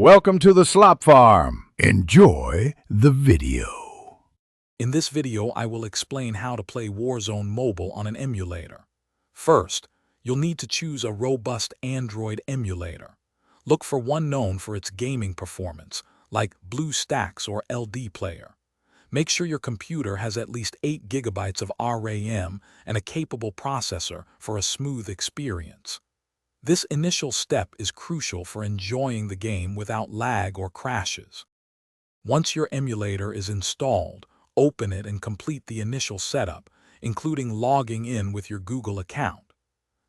Welcome to the Slop Farm. Enjoy the video. In this video, I will explain how to play Warzone Mobile on an emulator. First, you'll need to choose a robust Android emulator. Look for one known for its gaming performance, like BlueStacks or LD Player. Make sure your computer has at least 8 GB of RAM and a capable processor for a smooth experience. This initial step is crucial for enjoying the game without lag or crashes. Once your emulator is installed, open it and complete the initial setup, including logging in with your Google account.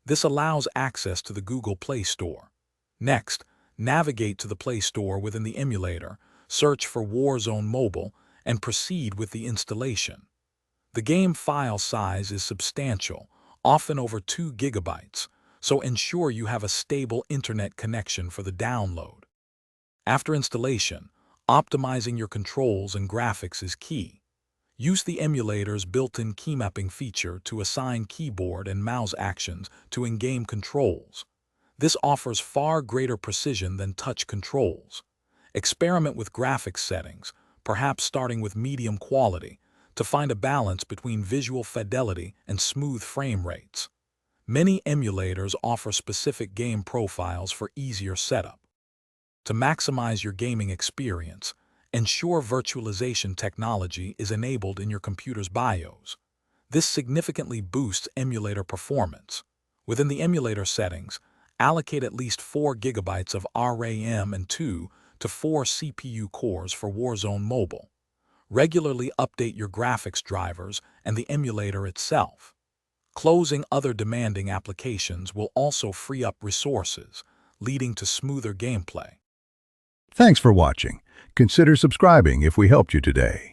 This allows access to the Google Play Store. Next, navigate to the Play Store within the emulator, search for Warzone Mobile, and proceed with the installation. The game file size is substantial, often over 2 GB, so ensure you have a stable internet connection for the download. After installation, optimizing your controls and graphics is key. Use the emulator's built-in key mapping feature to assign keyboard and mouse actions to in-game controls. This offers far greater precision than touch controls. Experiment with graphics settings, perhaps starting with medium quality, to find a balance between visual fidelity and smooth frame rates. Many emulators offer specific game profiles for easier setup. To maximize your gaming experience, ensure virtualization technology is enabled in your computer's BIOS. This significantly boosts emulator performance. Within the emulator settings, allocate at least 4 GB of RAM and 2 to 4 CPU cores for Warzone Mobile. Regularly update your graphics drivers and the emulator itself. Closing other demanding applications will also free up resources, leading to smoother gameplay. Thanks for watching. Consider subscribing if we helped you today.